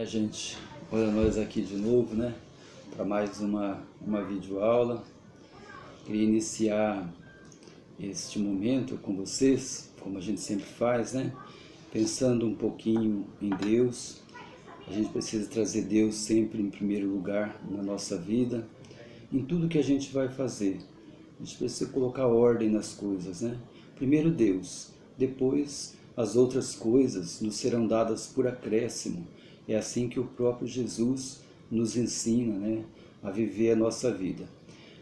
gente, olha nós aqui de novo, né, para mais uma videoaula. Queria iniciar este momento com vocês, como a gente sempre faz, né, pensando um pouquinho em Deus. A gente precisa trazer Deus sempre em primeiro lugar na nossa vida, em tudo que a gente vai fazer. A gente precisa colocar ordem nas coisas, né? Primeiro Deus, depois as outras coisas nos serão dadas por acréscimo. É assim que o próprio Jesus nos ensina, né, a viver a nossa vida.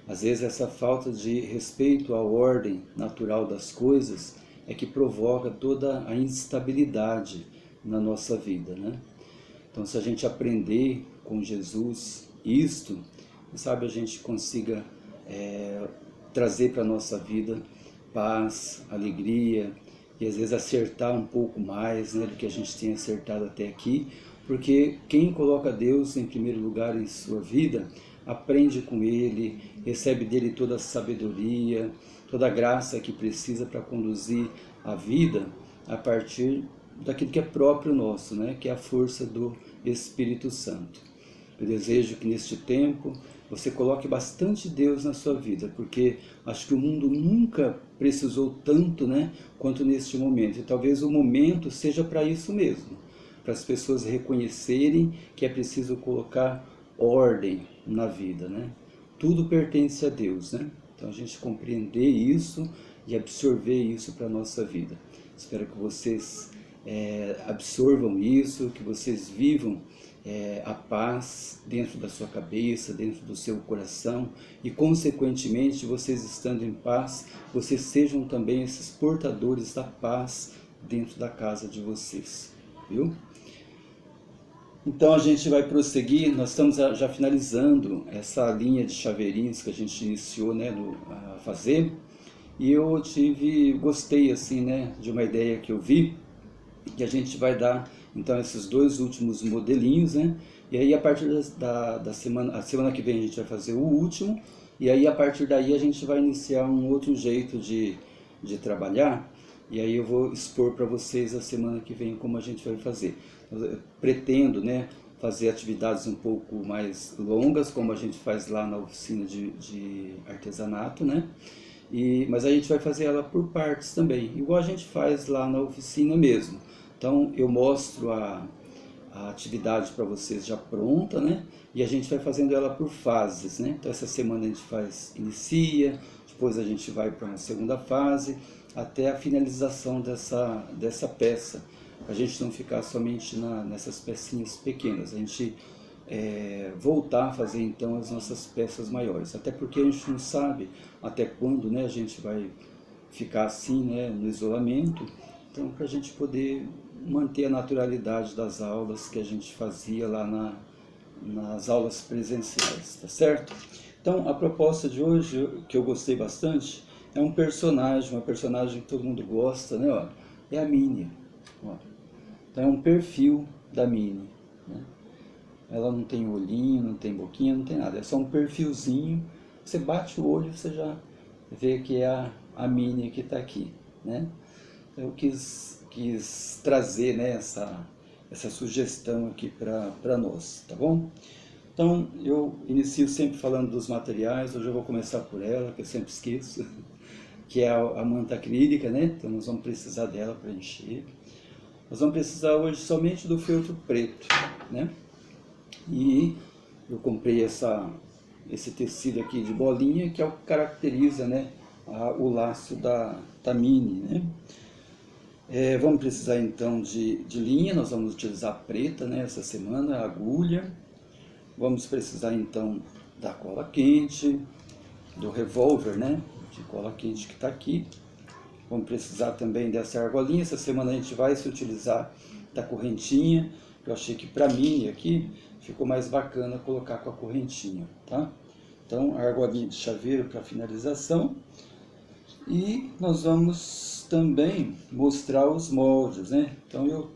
Às vezes essa falta de respeito à ordem natural das coisas é que provoca toda a instabilidade na nossa vida, né? Então, se a gente aprender com Jesus isto, sabe, a gente consiga trazer para a nossa vida paz, alegria e às vezes acertar um pouco mais, né, do que a gente tem acertado até aqui, porque quem coloca Deus em primeiro lugar em sua vida, aprende com Ele, recebe dele toda a sabedoria, toda a graça que precisa para conduzir a vida a partir daquilo que é próprio nosso, né, que é a força do Espírito Santo. Eu desejo que neste tempo você coloque bastante Deus na sua vida, porque acho que o mundo nunca precisou tanto, né, quanto neste momento. E talvez o momento seja para isso mesmo, para as pessoas reconhecerem que é preciso colocar ordem na vida, né? Tudo pertence a Deus, né? Então a gente compreender isso e absorver isso para a nossa vida. Espero que vocês absorvam isso, que vocês vivam a paz dentro da sua cabeça, dentro do seu coração e, consequentemente, vocês estando em paz, vocês sejam também esses portadores da paz dentro da casa de vocês, viu? Então a gente vai prosseguir, nós estamos já finalizando essa linha de chaveirinhos que a gente iniciou, né, a fazer, e eu gostei assim, né, de uma ideia que eu vi, que a gente vai dar então esses dois últimos modelinhos, né? E aí a partir da semana que vem a gente vai fazer o último, e aí a partir daí a gente vai iniciar um outro jeito de trabalhar, e aí eu vou expor para vocês a semana que vem como a gente vai fazer. Eu pretendo, né, fazer atividades um pouco mais longas, como a gente faz lá na oficina de artesanato, né? Mas a gente vai fazer ela por partes também, igual a gente faz lá na oficina mesmo. Então eu mostro a atividade para vocês já pronta, né? E a gente vai fazendo ela por fases, né? Então essa semana a gente inicia, depois a gente vai para uma segunda fase, até a finalização dessa peça. Para a gente não ficar somente nessas pecinhas pequenas, a gente voltar a fazer então as nossas peças maiores. Até porque a gente não sabe até quando, né, a gente vai ficar assim, né, no isolamento. Então, para a gente poder manter a naturalidade das aulas que a gente fazia lá nas aulas presenciais, tá certo? Então, a proposta de hoje, que eu gostei bastante, é uma personagem que todo mundo gosta, né? Ó, é a Minnie. Ó. Então, é um perfil da Minnie, né? Ela não tem olhinho, não tem boquinha, não tem nada. É só um perfilzinho. Você bate o olho, você já vê que é a Minnie que está aqui, né? Eu quis trazer, né, essa sugestão aqui para nós, tá bom? Então, eu inicio sempre falando dos materiais. Hoje eu vou começar por ela, que eu sempre esqueço, que é a manta acrílica, né? Então, nós vamos precisar dela para encher. Nós vamos precisar hoje somente do feltro preto, né? E eu comprei esse tecido aqui de bolinha, que é o que caracteriza, né, o laço da Minnie, né? Vamos precisar então de linha, nós vamos utilizar preta, né, essa semana, agulha. Vamos precisar então da cola quente, do revólver, né, de cola quente que está aqui. Vamos precisar também dessa argolinha. Essa semana a gente vai se utilizar da correntinha. Eu achei que para mim aqui ficou mais bacana colocar com a correntinha, tá? Então, a argolinha de chaveiro para finalização. E nós vamos também mostrar os moldes, né? Então,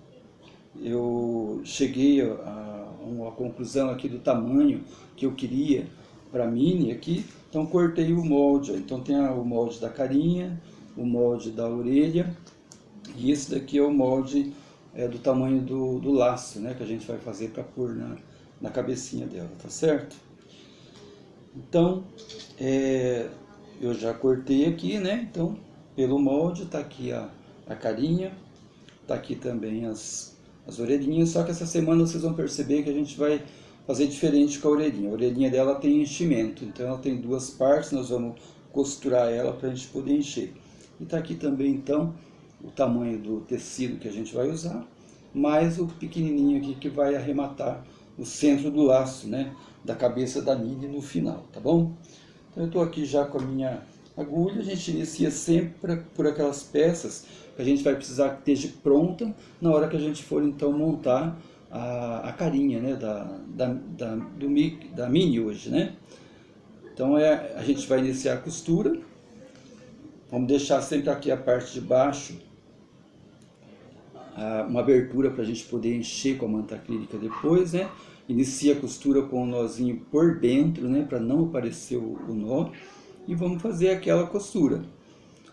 eu cheguei a uma conclusão aqui do tamanho que eu queria para a Minnie aqui. Então, cortei o molde. Então, tem o molde da carinha, o molde da orelha, e esse daqui é o molde do tamanho do laço, né, que a gente vai fazer para pôr na cabecinha dela, tá certo? Então, eu já cortei aqui, né? Então, pelo molde, tá aqui a carinha, tá aqui também as orelhinhas, só que essa semana vocês vão perceber que a gente vai fazer diferente com a orelhinha. A orelhinha dela tem enchimento, então ela tem duas partes, nós vamos costurar ela para a gente poder encher. E tá aqui também, então, o tamanho do tecido que a gente vai usar, mais o pequenininho aqui que vai arrematar o centro do laço, né, da cabeça da Minnie no final, tá bom? Então eu estou aqui já com a minha agulha, a gente inicia sempre por aquelas peças que a gente vai precisar que esteja pronta na hora que a gente for então montar a carinha, né, da Minnie hoje, né? Então a gente vai iniciar a costura, vamos deixar sempre aqui a parte de baixo uma abertura para a gente poder encher com a manta acrílica depois, né? Inicia a costura com o nozinho por dentro, né, para não aparecer o nó, e vamos fazer aquela costura.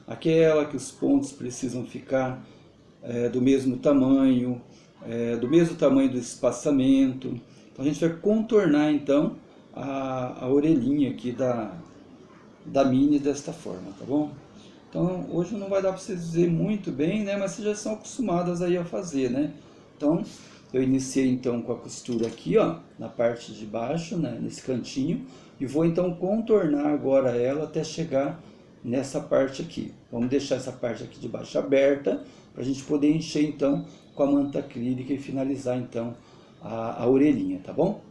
Aquela que os pontos precisam ficar do mesmo tamanho do espaçamento. Então a gente vai contornar então a orelhinha aqui da Minnie desta forma, tá bom? Então hoje não vai dar para vocês dizer muito bem, né, mas vocês já são acostumadas aí a fazer, né? Então eu iniciei então com a costura aqui, ó, na parte de baixo, né, nesse cantinho, e vou então contornar agora ela até chegar nessa parte aqui. Vamos deixar essa parte aqui de baixo aberta, para a gente poder encher então com a manta acrílica e finalizar então a orelhinha, tá bom?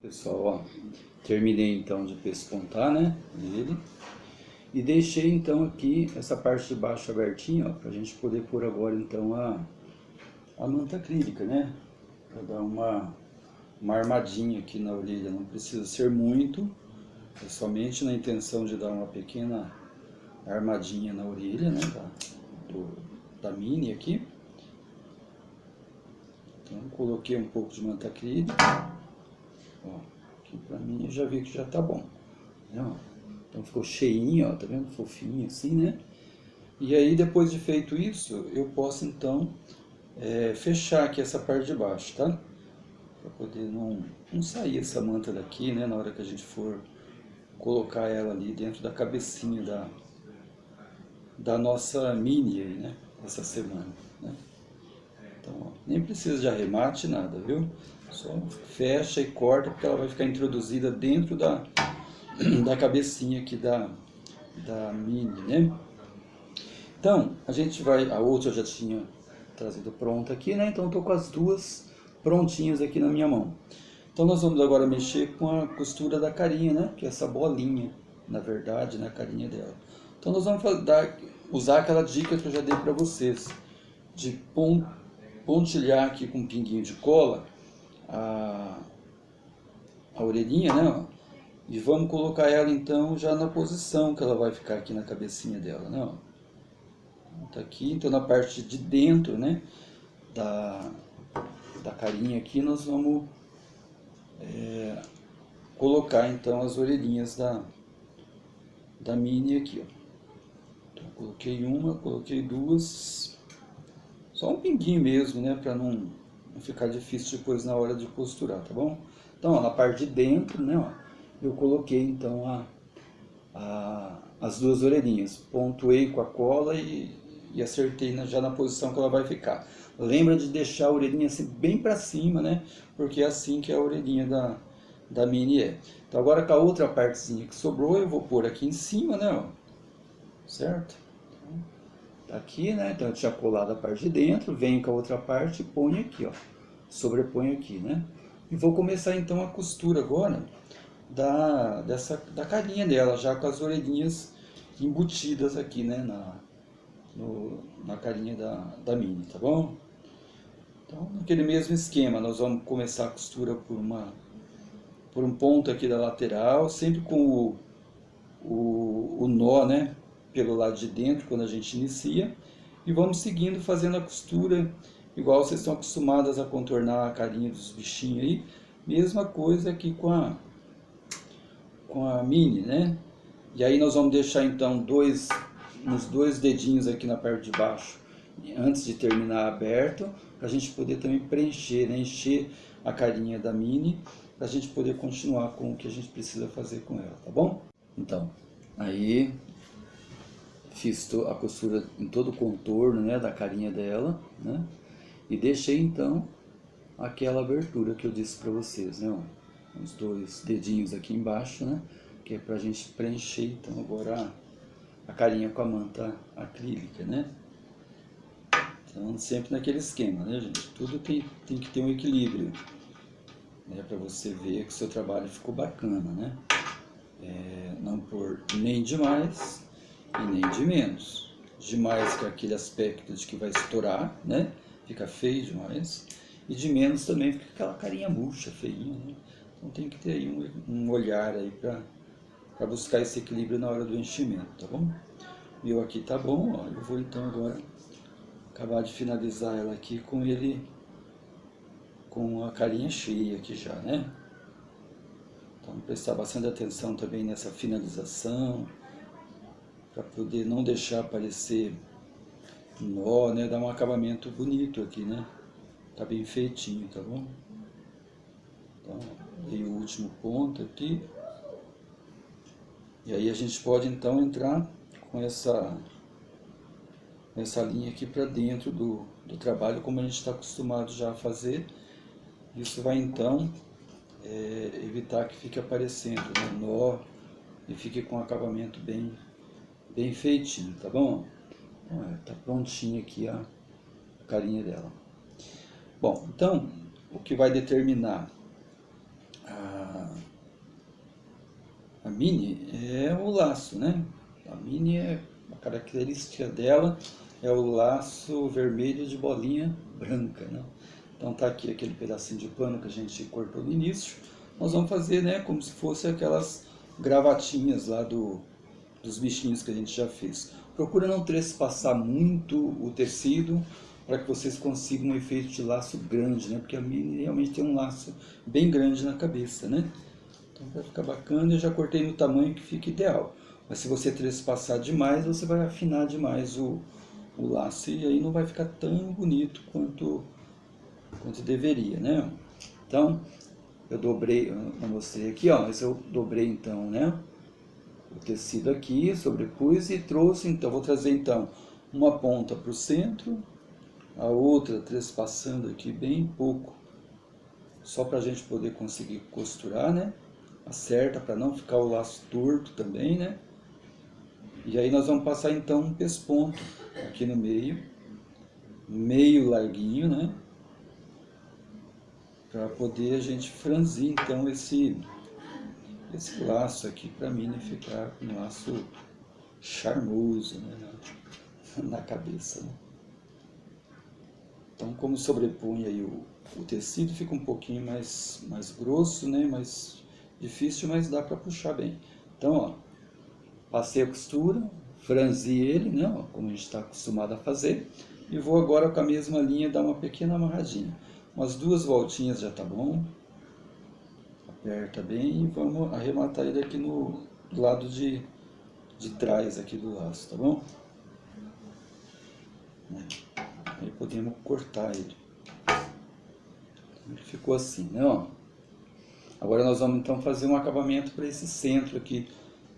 Pessoal, ó, terminei então de pespontar, né, ele, e deixei então aqui essa parte de baixo abertinha, ó, para a gente poder pôr agora então a manta acrílica, né, para dar uma armadinha aqui na orelha. Não precisa ser muito, é somente na intenção de dar uma pequena armadinha na orelha, né, da Minnie aqui. Então coloquei um pouco de manta acrílica, ó, aqui pra mim eu já vi que já tá bom, né, ó. Então ficou cheinho, ó, tá vendo, fofinho assim, né? E aí depois de feito isso, eu posso então fechar aqui essa parte de baixo, tá? Para poder não sair essa manta daqui, né, na hora que a gente for colocar ela ali dentro da cabecinha da nossa Minnie aí, né, essa semana, né? Então, ó, nem precisa de arremate, nada, viu? Só fecha e corta, porque ela vai ficar introduzida dentro da cabecinha aqui da Minnie, né? Então, a outra eu já tinha trazido pronta aqui, né? Então eu tô com as duas prontinhas aqui na minha mão. Então nós vamos agora mexer com a costura da carinha, né? Que é essa bolinha, na verdade, na carinha dela. Então nós vamos usar aquela dica que eu já dei para vocês, de pontilhar aqui com um pinguinho de cola a orelhinha, né? E vamos colocar ela então já na posição que ela vai ficar aqui na cabecinha dela, né? Tá aqui, então na parte de dentro, né, da carinha aqui, nós vamos colocar então as orelhinhas da Minnie aqui, ó. Então coloquei uma, coloquei duas, só um pinguinho mesmo, né, para não ficar difícil depois na hora de costurar, tá bom? Então, ó, na parte de dentro, né, ó, eu coloquei então as duas orelhinhas, pontuei com a cola e acertei já na posição que ela vai ficar. Lembra de deixar a orelhinha assim bem para cima, né? Porque é assim que a orelhinha da Minnie é. Então agora com a outra partezinha que sobrou, eu vou pôr aqui em cima, né? Ó, certo? Então, tá aqui, né? Então eu tinha colado a parte de dentro, venho com a outra parte e ponho aqui, ó. Sobreponho aqui, né? E vou começar então a costura agora da carinha dela, já com as orelhinhas embutidas aqui, né? Na carinha da Minnie, tá bom? Então, naquele mesmo esquema, nós vamos começar a costura por um ponto aqui da lateral, sempre com o nó, né, pelo lado de dentro, quando a gente inicia, e vamos seguindo fazendo a costura, igual vocês estão acostumadas a contornar a carinha dos bichinhos aí, mesma coisa aqui com a Minnie, né? E aí nós vamos deixar então uns dois dedinhos aqui na parte de baixo antes de terminar aberto, para a gente poder também preencher, né? Encher a carinha da Minnie, para a gente poder continuar com o que a gente precisa fazer com ela, tá bom? Então, aí fiz a costura em todo o contorno, né, da carinha dela, né? E deixei então aquela abertura que eu disse para vocês, né? Os 2 dedinhos aqui embaixo, né? Que é para a gente preencher então agora a carinha com a manta acrílica, né? Então sempre naquele esquema, né, gente? Tudo tem que ter um equilíbrio, né? Para você ver que o seu trabalho ficou bacana, né? Não pôr nem de mais e nem de menos. Demais que é aquele aspecto de que vai estourar, né? Fica feio demais. E de menos também fica aquela carinha murcha, feinha, né? Então tem que ter aí um olhar aí para buscar esse equilíbrio na hora do enchimento, tá bom? O meu aqui tá bom, ó. Eu vou então agora acabar de finalizar ela aqui com ele, com a carinha cheia aqui já, né? Então prestar bastante atenção também nessa finalização, para poder não deixar aparecer nó, né? Dar um acabamento bonito aqui, né? Tá bem feitinho, tá bom? Então, dei o último ponto aqui. E aí a gente pode então entrar com essa linha aqui para dentro do trabalho, como a gente está acostumado já a fazer. Isso vai então evitar que fique aparecendo, né, nó e fique com um acabamento bem feitinho, tá bom? Então, tá prontinha aqui a carinha dela. Bom, então o que vai determinar a Minnie é o laço, né? A Minnie, a característica dela é o laço vermelho de bolinha branca, né? Então tá aqui aquele pedacinho de pano que a gente cortou no início. Nós vamos fazer, né, como se fosse aquelas gravatinhas lá dos bichinhos que a gente já fez. Procura não trespassar muito o tecido para que vocês consigam um efeito de laço grande, né? Porque a Minnie realmente tem um laço bem grande na cabeça, né? Então vai ficar bacana. Eu já cortei no tamanho que fica ideal. Mas se você trespassar demais, você vai afinar demais o laço e aí não vai ficar tão bonito quanto deveria, né? Então, eu dobrei, eu mostrei aqui, ó, mas eu dobrei então, né? O tecido aqui, sobrepus e trouxe, então, vou trazer então uma ponta para o centro, a outra trespassando aqui bem pouco, só para a gente poder conseguir costurar, né? Acerta para não ficar o laço torto também, né? E aí nós vamos passar então um pesponto aqui no meio larguinho, né? Para poder a gente franzir então esse laço aqui para mim ficar um laço charmoso, né? na cabeça, né? Então, como sobrepõe aí o tecido, fica um pouquinho mais grosso, né? Mais difícil, mas dá para puxar bem. Então, ó, passei a costura, franzi ele, né? Ó, como a gente está acostumado a fazer, e vou agora com a mesma linha dar uma pequena amarradinha. Umas 2 voltinhas já tá bom. Aperta bem e vamos arrematar ele aqui do lado de trás aqui do laço, tá bom? Aí podemos cortar ele. Ele ficou assim, né? Ó. Agora nós vamos então fazer um acabamento para esse centro aqui,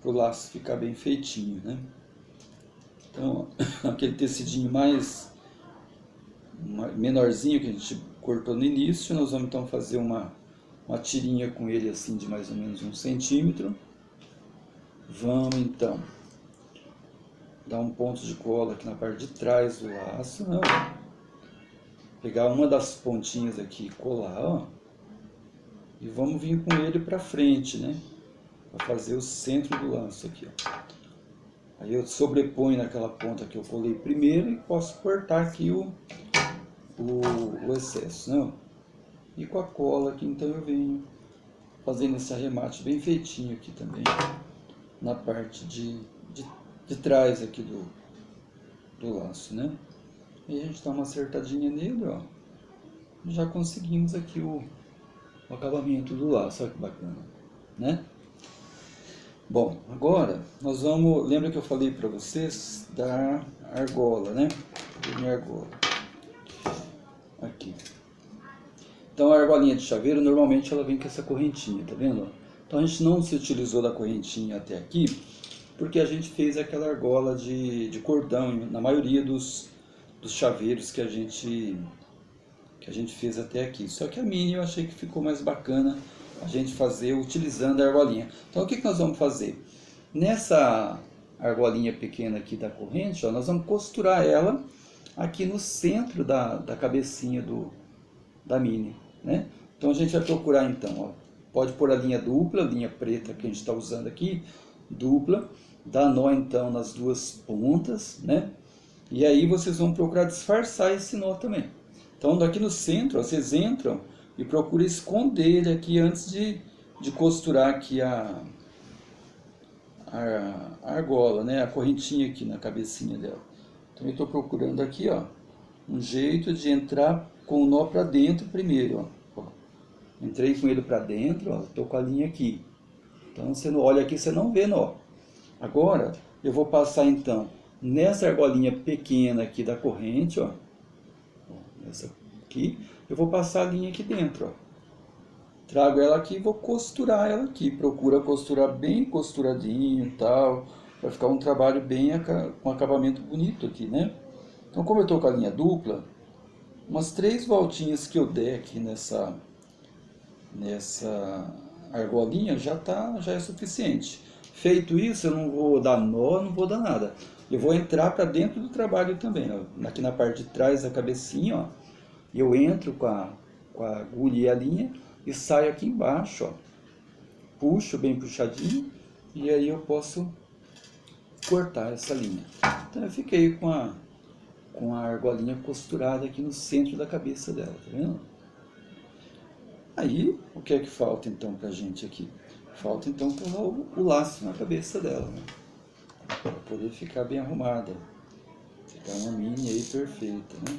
para o laço ficar bem feitinho, né? Então, ó, aquele tecidinho menorzinho que a gente cortou no início, nós vamos então fazer uma tirinha com ele assim de mais ou menos 1 centímetro. Vamos então dar um ponto de cola aqui na parte de trás do laço, né? Pegar uma das pontinhas aqui e colar, ó, e vamos vir com ele para frente, né? Para fazer o centro do laço aqui, ó. Aí eu sobreponho naquela ponta que eu colei primeiro e posso cortar aqui o excesso, né? E com a cola aqui então eu venho fazendo esse arremate bem feitinho aqui também, na parte de trás aqui do laço, né? E a gente dá uma acertadinha nele, ó. Já conseguimos aqui o acabamento do laço, olha que bacana, né? Bom, agora nós vamos, lembra que eu falei para vocês da argola, né? Cadê minha argola? Aqui. Então a argolinha de chaveiro, normalmente ela vem com essa correntinha, tá vendo? Então a gente não se utilizou da correntinha até aqui, porque a gente fez aquela argola de cordão, na maioria dos chaveiros que a gente fez até aqui. Só que a mini eu achei que ficou mais bacana a gente fazer utilizando a argolinha. Então o que nós vamos fazer? Nessa argolinha pequena aqui da corrente, ó, nós vamos costurar ela aqui no centro da cabecinha da mini, né? Então a gente vai procurar então, ó, pode pôr a linha dupla, a linha preta que a gente está usando aqui, dupla, dá nó então nas duas pontas, né? E aí vocês vão procurar disfarçar esse nó também. Então daqui no centro, ó, vocês entram e procuram esconder ele aqui antes de costurar aqui a argola, né? A correntinha aqui na cabecinha dela. Então eu estou procurando aqui, ó, um jeito de entrar com o nó para dentro primeiro, ó. Entrei com ele para dentro, ó, estou com a linha aqui. Então você não olha aqui, você não vê nó. Agora eu vou passar então nessa argolinha pequena aqui da corrente, ó, essa aqui, eu vou passar a linha aqui dentro, ó. Trago ela aqui e vou costurar ela aqui. Procura costurar bem costuradinho e tal, para ficar um trabalho bem com acabamento bonito aqui, né? Então, como eu estou com a linha dupla, umas 3 voltinhas que eu der aqui nessa argolinha já é suficiente. Feito isso, eu não vou dar nó, não vou dar nada. Eu vou entrar para dentro do trabalho também, ó. Aqui na parte de trás da cabecinha, ó, eu entro com a agulha e a linha e saio aqui embaixo, ó. Puxo bem puxadinho e aí eu posso cortar essa linha. Então eu fiquei com a argolinha costurada aqui no centro da cabeça dela, tá vendo? Aí, o que é que falta então pra gente aqui? Falta então colar o laço na cabeça dela, né? Para poder ficar bem arrumada. Ficar uma mini aí perfeita, né?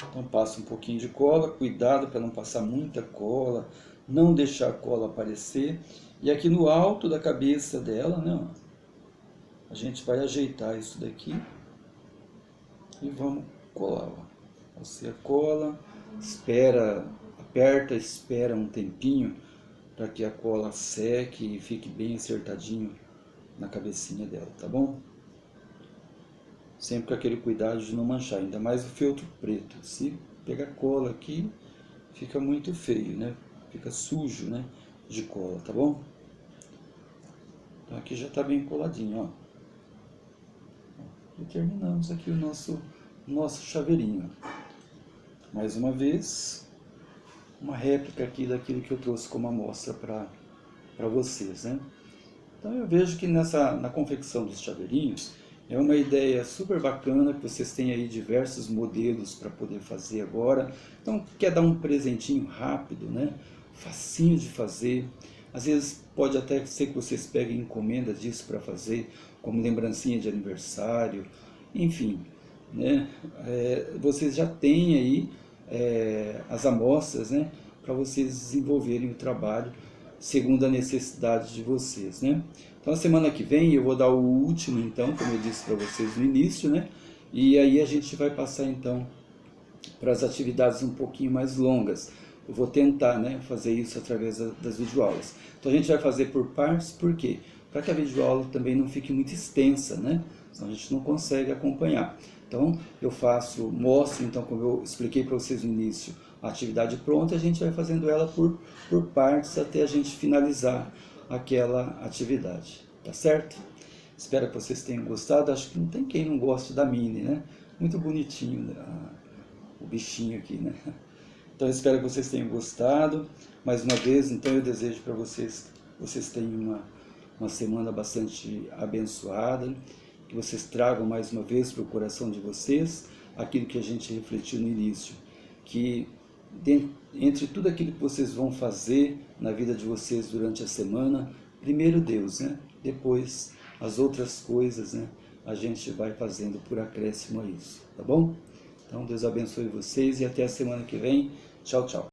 Então passa um pouquinho de cola, cuidado para não passar muita cola, não deixar a cola aparecer. E aqui no alto da cabeça dela, né, a gente vai ajeitar isso daqui e vamos colar, ó. Você cola, aperta, espera um tempinho para que a cola seque e fique bem acertadinho na cabecinha dela, tá bom? Sempre com aquele cuidado de não manchar, ainda mais o feltro preto. Se pegar cola aqui, fica muito feio, né? Fica sujo, né? De cola, tá bom? Então aqui já está bem coladinho, ó. E terminamos aqui o nosso chaveirinho. Mais uma vez, uma réplica aqui daquilo que eu trouxe como amostra para vocês, né? Então eu vejo que na confecção dos chaveirinhos, é uma ideia super bacana, que vocês têm aí diversos modelos para poder fazer agora. Então, quer dar um presentinho rápido, né? Facinho de fazer. Às vezes pode até ser que vocês peguem encomenda disso para fazer, como lembrancinha de aniversário, enfim, né? Vocês já têm aí as amostras, né? Para vocês desenvolverem o trabalho segundo a necessidade de vocês, né? Então, a semana que vem eu vou dar o último, então, como eu disse para vocês no início, né? E aí a gente vai passar, então, para as atividades um pouquinho mais longas. Eu vou tentar, né, fazer isso através das videoaulas. Então, a gente vai fazer por partes, por quê? Para que a videoaula também não fique muito extensa, né? Senão a gente não consegue acompanhar. Então, mostro, então, como eu expliquei para vocês no início, a atividade pronta, a gente vai fazendo ela por partes até a gente finalizar aquela atividade, tá certo? Espero que vocês tenham gostado. Acho que não tem quem não goste da mini, né? Muito bonitinho o bichinho aqui, né? Então espero que vocês tenham gostado. Mais uma vez, então eu desejo para vocês tenham uma semana bastante abençoada, que vocês tragam mais uma vez para o coração de vocês aquilo que a gente refletiu no início, que entre tudo aquilo que vocês vão fazer na vida de vocês durante a semana, primeiro Deus, né? Depois as outras coisas, né? A gente vai fazendo por acréscimo a isso, tá bom? Então Deus abençoe vocês e até a semana que vem. Tchau, tchau.